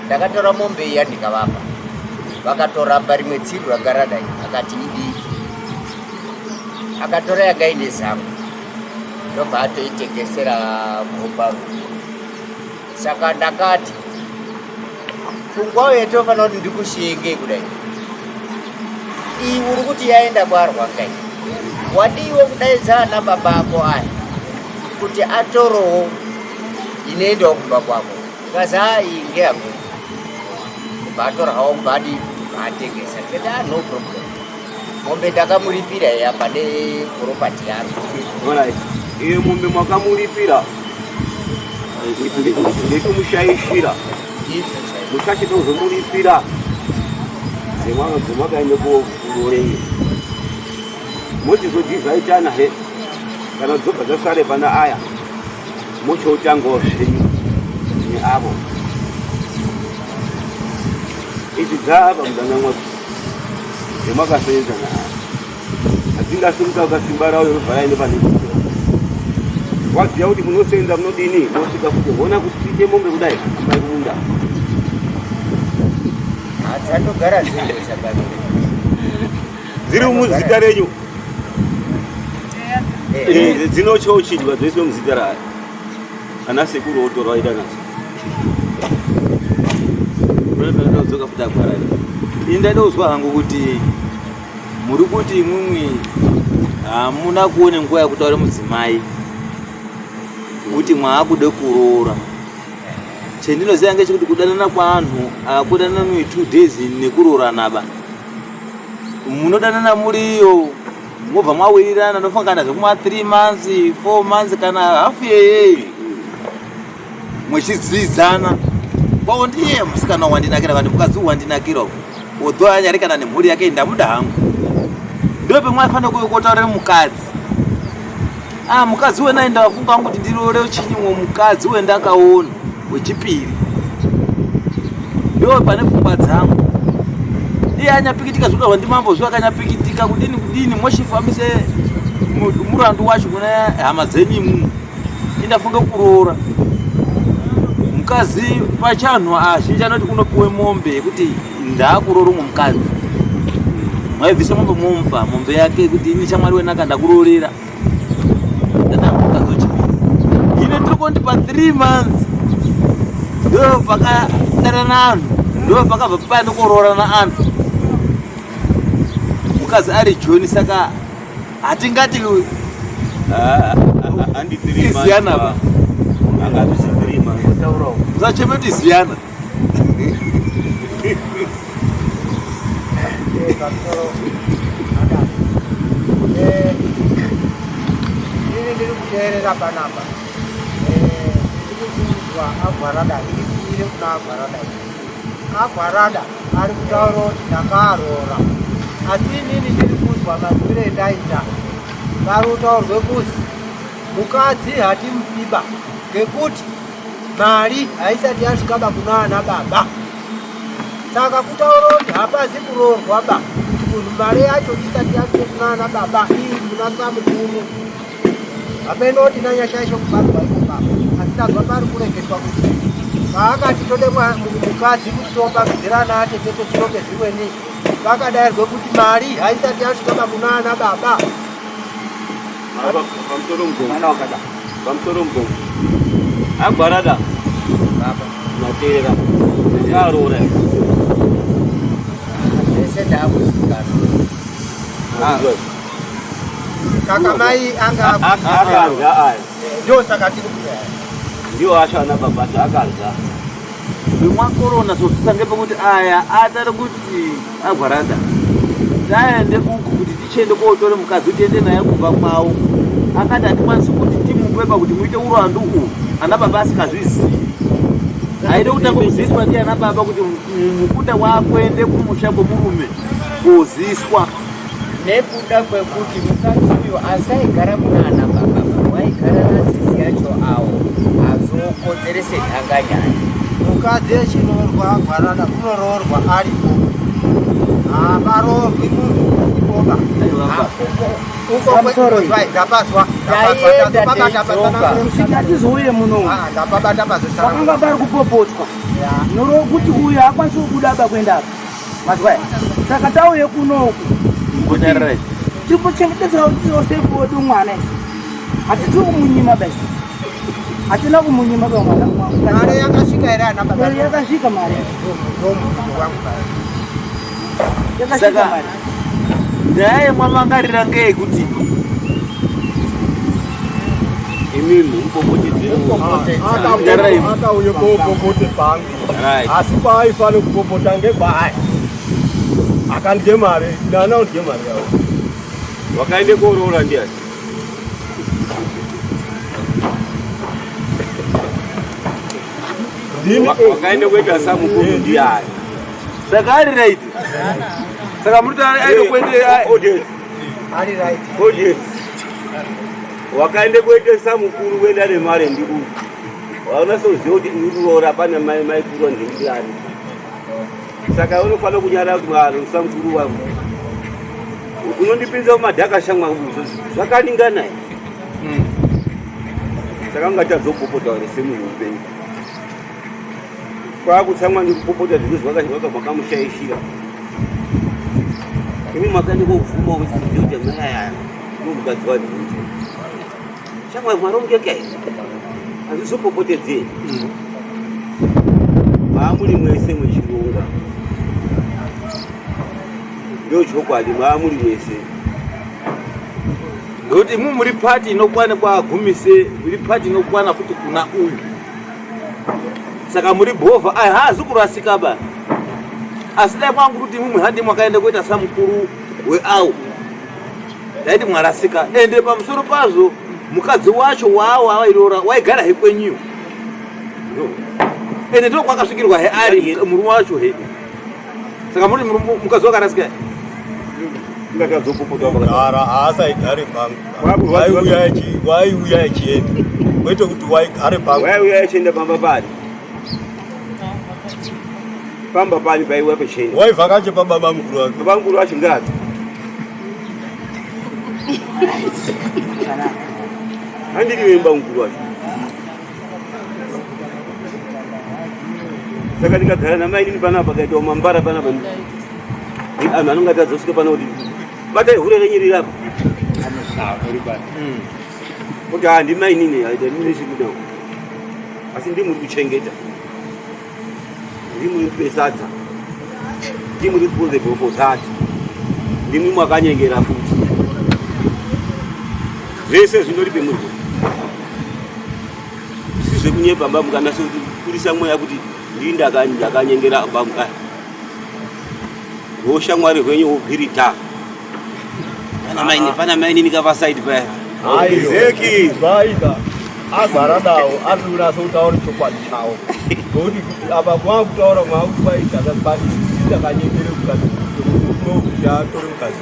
ndakatora mombe iya ndikavapa vakatoramba rimwe tsiru ragaradai akati idiki akatora yagaine zangu ndobva atoitengesera gomba saka ndakati pfungwa yetofanira kuti ndikushenge kudai iyi uri kuti yaenda kwarwa ngai wadiwe kudaidza ana baba ako aya kuti atorowo inoendawo kumba kwako ikazi iyi ngeyako kubva atora hawo mbadi atengesa keta no problem mombe ndakamuripira ya pane property yako alright iye mombe makamuripira ndikumushaishira muchachitozomuripira dzemwakaende kourorei mochizodhivhaitana he kana dzobva dzasare pana aya mochoutangawo zvenyu neavo idzi dzaapa mudangamwako dzemwakasenza naaya hadzingasumuka ukasimba ravo rovharaine pane waziva kuti munosenza munodini mosvika kuti hona kuti tiite mombe kudai ambai kumunda dzandogara dzinoshakana dziri muzita renyu dzinochouchidwa dzoiswe muzita rayo ana sekuru otora waita nazo dzoka futa kwara ini ndaida kuzwa hangu kuti muri kuti imwimwi hamuna kuone nguva yekutaura mudzimai kuti mwaakude kuroora chendinoziva ngechekuti kudanana kwanhu akudanana 2 days nekuroora naba munodanana muriyo mobva mawirirana ndofunga kana zvekuma 3 months 4 months kana hafu yeye mwechidzidzana kwavo ndiye musikana wandinakira kana mukadzi wandinakira odho anyari kana nemhuri yake ndamuda hangu ndo pemwaifana kuyokotaurira mukadzi mukadzi wena ndafunga kuti ndirore chinyimwe mukadzi wendakaona wechipiri ndo pane pfungwa dzangu iye anyapikitika zvokarwa ndimambo zvo akanyapikitika kudini mochifambise murandu wacho kuna hama dzenyu indafunga kuroora mukadzi pachanhu azhinji anoti kunopiwe mombe yekuti ndaakuroora umwe mukadzi mwaibvisa mombe momupa mombe yake kuti ini shamwari wenaka ndakurorera mukadzi wechipiri ine tiri kondipa 3 months ndo pakadanana anhu ndo pakabva pane kuroorana anhu mukadzi ari John saka hatingati iziyana ba zachemeti ziyana ini ndiri kuteerera panapa ndiri kunzwa Agwarada iri kuna Agwarada ari kutaura kuti ndakaroora asi inini ndiri kunzwa mazwire endaita parutaurwe kuzi mukadzi hatimupiba ngekuti mari haisati yasvikaba kunaana baba saka kutaura kuti hapazi kuroorwa ba kuti munhu mari yacho isati yasvike kunaana baba ii kuna samukuru hapendoti nanyashaisho kubarwa iko baba asi ndazva pari kureketwa kuti paakati tode mukadzi kuti tombabvizirana atete tiroke zviweni vakadairwe kuti mari haisati yasvikaba kunaana baba pamusoro mugongo Agwarada nateerera yaroora ese ndakusikana kaka mai akarya aya ndo saka tiri kudai ndiwo ashana babati akarya vimwakorona zotisange pekuti aya atari kuti Agwarada taende uku kuti tichende kootore mukadzi tiende naye kubva kwavo akati hatikwanisi kuti timupe pakuti muite urandu uhu ana baba asikazvizivi haide kutanga kuziviswa ndi ana baba kuti mukuta wakuende kumusha kwemurume koziswa nekuda kwekuti mukadzi uyo asaigara kuna ana baba waigara nasisi yacho awo azokonzerese nhanganyaya mukadzi echinoorwa Agwarada kunoroorwa aripo havaroorwi munhu ikoba tikatizouye muno vakanga vari kupopotwa norokuti uyu hakwanisi kubuda ba kuendapa mazwai saka tauye kunoku tiri kuchengetedzera kuti tirosefu wedu mwana isi hatisi kumunyima basi hatina kumunyima mari yakasvika here ana baba yakasvika mari saka ndaye mwamangarira ngeyekuti imimi akauye kopopote pangu asi paaifane kupopota ngekwaya akandye mari nana undye mari yavo wakaende kooroora ndiani wakaende kuita samukuru ndiani saka ari right saka muri aide kuende ari right wakaende kuite samukuru wenda nemari ndikuru waunasoziva kuti ndikuroora pane mai kuru ndimdiani saka unofanira kunyara kumwaro samukuru wangu unondipinza mumadhaka shamwangu zvakaningana saka ungatadzopopota ure semunhu upenyu kwakutsamwa ndikupopota zvinhu zvakamushaishira imi makaende kovhuma wesioti mayaya nomukadzi wadhuti shamwari mwarongekei hazvizopopotedzei maamuri mwese mwechirunga ndochokwadi maamuri mwese ndokuti imu muri pati inokwana kwaagumise muri pati inokwana futi kuna uyu saka muri bhovha ai haazi kurasika ba asi dai mwangu kuti mumwe handi mwakaende kuita samukuru weau ndaiti mwarasika ende pamusoro pazvo mukadzi wacho wairora waigara he kwenyuyo ende ndo kwakasvikirwa he ari murume wacho he saka muri mukadzi wakarasika gara asaigare pangu waiuya achienda kwete kuti waigare pangu waiuya achienda pamba pari pamba pani paiwa pachena waivhakache pababa mukuru wake baba mukuru wacho ngati handiri wemba mukuru wacho saka ndikagara namainini panapa kaitawo mambara panapa anhu anonge atadzosvika pano kuti batai hure renyirirapo kuti handimainini aita ndinechikudawo asi ndimuri kuchengeta ndimuri kupesadza ndimuri responsible for that ndimuri mwakanyengera futi zvese zvindori pemuri sizvekunyepa bambu kana sekurisa mweya kuti ndii ndakanyengera bambu aya ushamwari hwenyu hugirita pana maini nikavasaidi paya aizeki zvaida agara nawo arikunaso kutaura chokwadi chawo ngokuti apa mwakutaura mwakutidakanyengere kuti atore mukadzi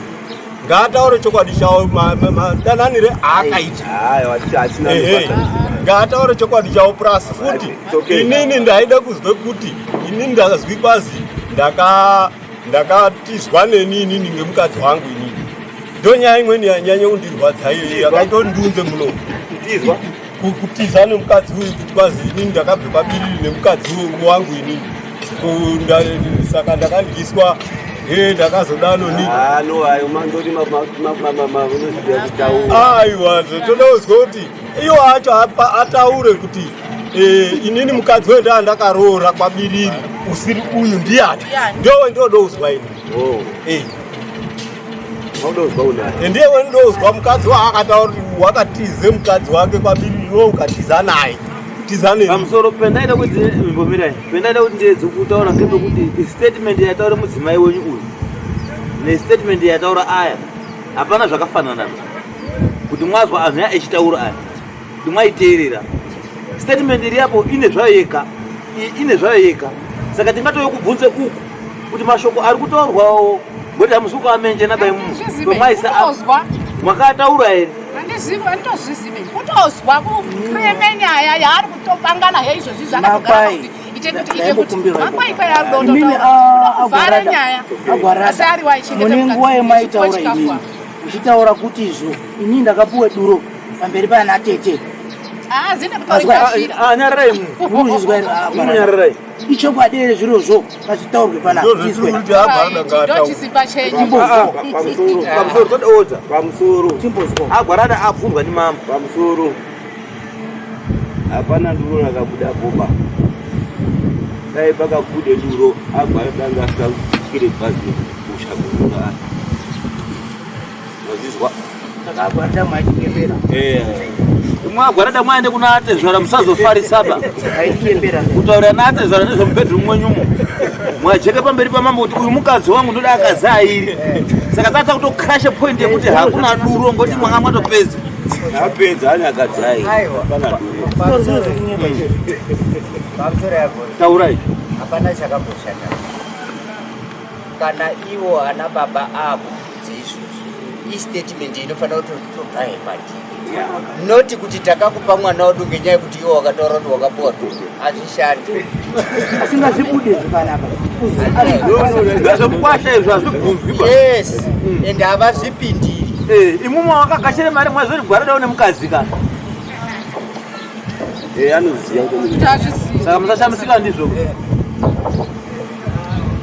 ngaataure chokwadi chawo madananire aakaita ngaataure chokwadi chawo plus futi inini ndaida kuzwe kuti inini ndakazwi kwazi ndakatizwa nenini ngemukadzi wangu inini ndonyaya imweni yanyanya kundirwadza iyo yakaitondunze muno kutiza nemukadzi uyu kuti kwazi inini ndakabve pabiriri nemukadzi wangu inini saka ndakandyiswa ndakazodanoni aiwa toda kuzwa kuti iyo acho ataure kuti inini mukadzi wedu andakaroora kwabiriri usiri uyu ndiani ndowe ndodozwa ini ndiye wendozwa mukadzi waakataura kuti wakatize mukadzi wake kwabiriri iwe ukatiza naye pamusoro pendaida kuti mbomirai pendaida kuti ndiyedze kutaura ngepekuti statement yataura mudzimai wenyu uyu nestatement yataura aya hapana zvakafanana kuti mwazwa anhu echitaura aya kuti mwaiteerera statement iri yapo ine zvayo yeka saka tingatouye kubvunze uku kuti mashoko ari kutaurwawo ngoti hamusuku amenje nabai tomwaisa mwakataura here ndozvizive kutozwa kuremenyaya yaari kutopangana he izvozvi zvakatogarakuti itekutiikwaikwaiaridondovhare nyaya asi ari mune nguva yemaitaura inini uchitaura kuti izvo inini ndakapuwe duro pamberi pana tete nyararai munyararai ichokwadi here zvirozvo ngazvitaurwe panachisipa chenyupamusoro todaodza pamusoro agwarada abvunzwa nimambo pamusoro hapana duro rakabudapoba dai pakabude duro agwarada anga asikakire bhazi ushakuaa wazizwa saka agwarada maitikembera mwagwarada mwaende kuna atezvara musazofarisaba kutaura naatezvara nezvomubhedroom mwenyumo mwajeka pamberi pamambo kuti uyu mukadzi wangu ndoda akazairi saka tata kutokrashe point yekuti hakuna duro ngoti mwanga mwatopedza apedza ane akadzai pana taurai hapana chakamboshata kana iwo ana baba avo dzeizvozvo istatement inofanira kutobva hepati noti kuti takakupa mwana wedu ngenyaya yekuti iwo wakataura kuti wakapuwa duro hazvishandi asingazibude zvakanaka ngazvomukwasha izvo hazvibvunzwi yes ende havazvipindiri imumwe wakagashire mari mwazori gwaradawo nemukadzi kana anoziva saka musashamisika ndizvo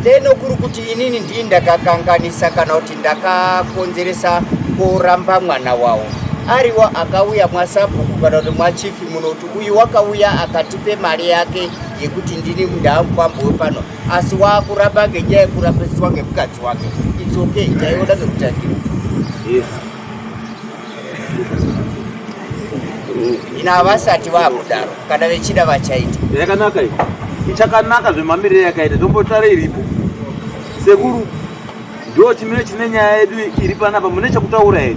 leno kuri kuti inini ndii ndakakanganisa kana kuti ndakakonzeresa kuramba mwana wawo ariwo akauya mwasabhuku kana kuti mwachifi muno kuti uyu wakauya akatipe mari yake yekuti ndini ndaamupambowe pano asi waakuramba ngenyaya yekurambiswa ngemukadzi wake its okay taiona ngekutangira ina havasati vaakudaro kana vechida vachaita yakanaka iyi ichakanaka zvemamiriro yakaita tombotare iripo sekuru ndo chimiro chine nyaya yedu iri panapa mune chekutaura here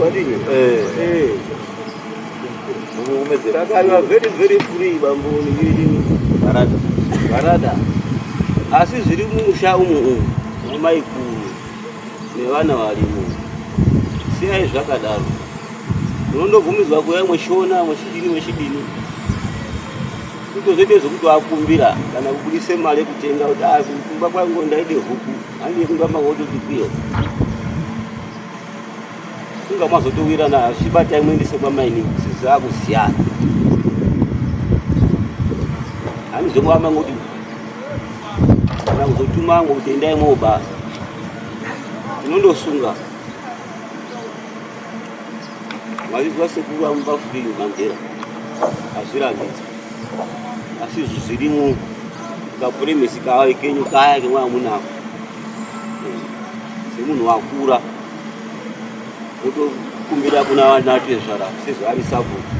wadini saka you are very very free bambo ni barada asi zviri musha umu namaikuru nevana varimo siyai zvakadaro unondobvumidzwa kuya mweshona mwechidini kutozoite zvokuti wakumbira kana kubudise mari yekutenga kuti kumba kwangu ndaide huku handii kunga mangototi kwiyo kunga mazotowira na chibata imwendise kwamaini sizakusiyana handizomwa mangoti kana kuzotumango kuti endai mobasa inondosunga mwazizwa sekuru amubafuriri mandera azvirambidza asi zvirimu kapremisi kava kenyu kaya kemwa munako semunhu wakura otokumbira kuna vanatezvara sezvari sapoti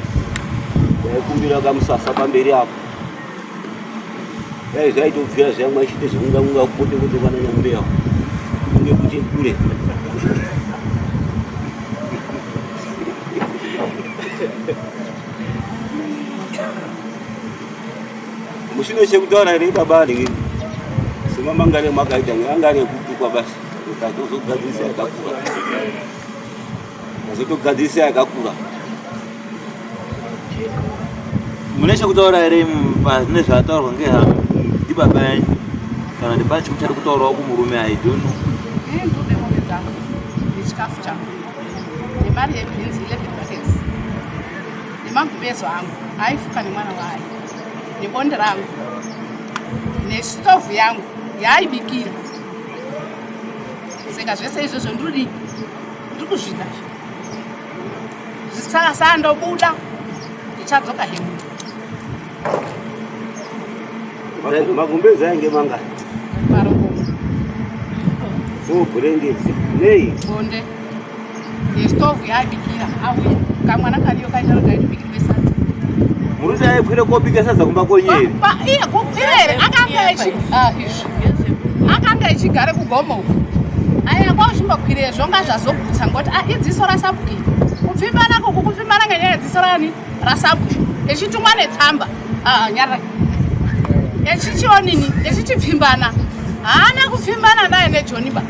daikumbira kamusasa pamberi apo dai zvaitobvira zviya mwaichite zvemungamunga kupote kuti vana nyambeya kunge kuti kure musino chekutaura here baba ri semamangare makaita ngangare kutukwa basi ukazogadzisa yakakura azotogadzisa yakakura munesha kutaura ere nezvataurwa ngehama ndibaba yanyu kana ndipane chimwe chari kutaurawo kumurume aidono ndode mombe dzangu nechikafu changu nemari yebhinzi 11 buckets nemagubezo angu aifuka nemwana wayo nebonde rangu nesitovu yangu yaaibikira saka zvese izvozvo ndiri kuzvida saka sandobuda ndichadzoka hemu magumbezi ainge mangani marongomwe burengezi nei bonde nesitovu yaabikira auya kamwana kariyo kaitaro kaitibikirwe sadza muruti aikwire kobika sadza kumba konyeri iye akanga ichigare kugomo uku aya kwausvimbakwire zvonga zvazogutsa ngoti idziso rasabukira kupfimbana kuku kupfimbana ngenyaya yedziso rani rasabukira echitumwa netsamba nyara echichionini echichipfimbana haana kupfimbana naye nejoniba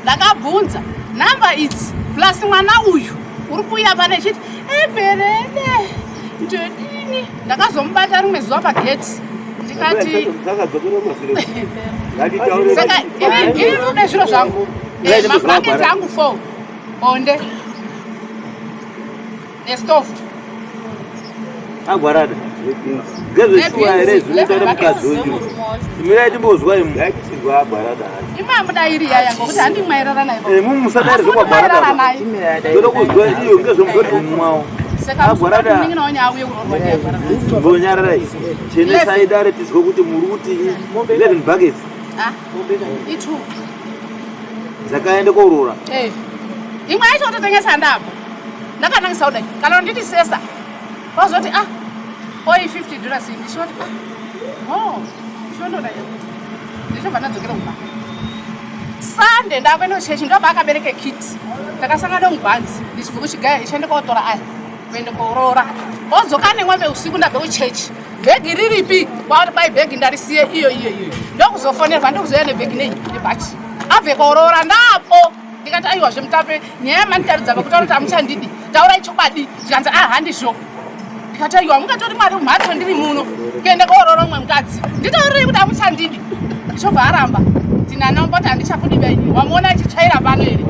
ndakabvunza namba idzi plus mwana uyu uri kuuya pane chiti eberede ndodini ndakazomubata rimwe zuva pageti ndikati saka ini rude zviro zvangu mabhaketi angu 4 bonde nestofu agwarada ngezveshuwa here zvinotaura mukadzi uyu imirai timbozwa imaitisirwa agwarada imamudairi yaya ngokuti handimwairara naye mumusadairi zvokwagwarada toda kuzwa iyo ngezvomugoti mumwawo agwarada mbonyararai chene saidare tizwe kuti muri kuti 11 buckets itu dzakaende korora imwe acho totengesa ndapo ndakanangisa kudai kana nditi sesa wazoti oi $50 ndishoti shondoda ndichobva ndadzokera kumba sande ndakwenda kuchechi ndoba akabereke kiti takasangana mugwanzi ndichibva kuchigaya ichiende kotora aya kuende korora odzoka nemwembe usiku ndabve kuchechi bhegi riripi kwaoti kwai bhegi ndarisiye iyo ndokuzofonerwa ndokuzouya nebhegi nebhachi abve korora ndapo ndikati aiwa zvemutape nyaya yamanitaridza vakutaura kuti hamuchandidi taurai chokwadi tikanzi handizvo ndikati aiwa mungatori mari mumhatso ndiri muno kuende korora umwe mukadzi nditauriri kuti hamuchandidi ndichobva aramba tinanaomboti handichakudiva ini wamuona ichitsvaira pano here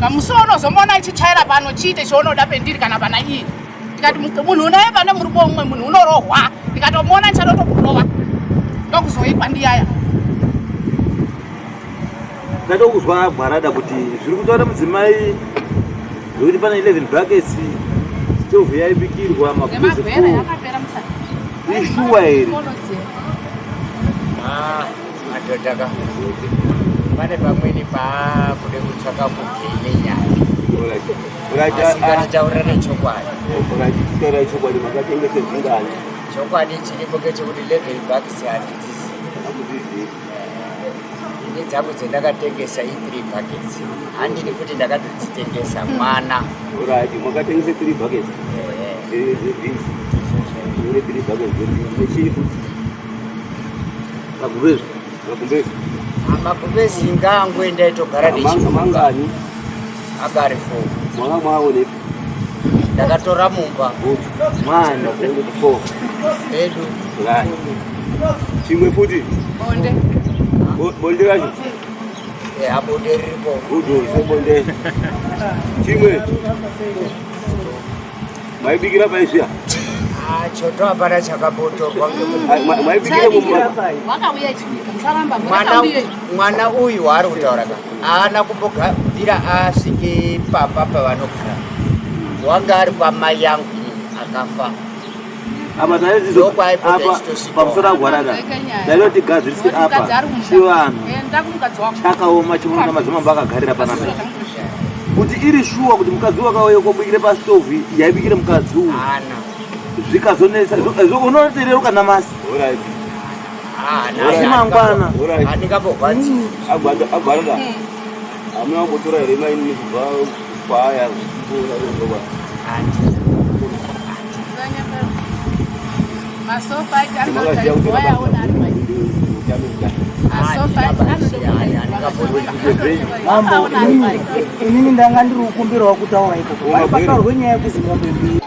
kamusi unozomona ichitsvaira pano chiite chaunoda pendiri kana pana iye ndikati munhu unaye pane muri bomwe munhu unorohwa ndikatomuona ndichatotokurova ndokuzoikwa ndiyaya ndatokuzwa agwarada kuti zviri kutaura mudzimai zvokuti pane 11 buckets stovu yaibikirwa magumbezi ishuwa here madhodhaka pane pamweni paakude kutsvaka mugene nyaya asikatitaurira nechokwadi makatengese zvingani chokwadi chiripo ngechekuti 11 buckets hatidzizi ini dzangu dzendakatengesa i3 buckets handini kuti ndakatodzitengesa mwana makatengese 3 buckets magumbezi ngaangoenda itogara mangani agari 4 mwana mwaonepi ndakatora mumba mwana 4 edu chimwe futi bonde racho abonde riripo bonde chimwe maibikira paizviya choto hapana chakabotorwa mwana uyu waari kutaura ka haana kumbogabvira asvike pamba pavanogara wanga ari kwamai yangu akafa pamusoro agwarada dainoti gadzirise apa chivanhu chakaoma chimuna madzimamba akagarira panapa kuti iri shuwa kuti mukadzi wakauya kobikire pasitovu yaibikire mukadzi uyu zvikazonesa unotereruka namasi asi mangwana handingambogwadzi agwarada hamuna kumbotora here maini kubva kwaaya mambo inini ndanga ndiri kukumbirawo kutaura ikoko pataurwe nyaya yekuzi mombe mbiri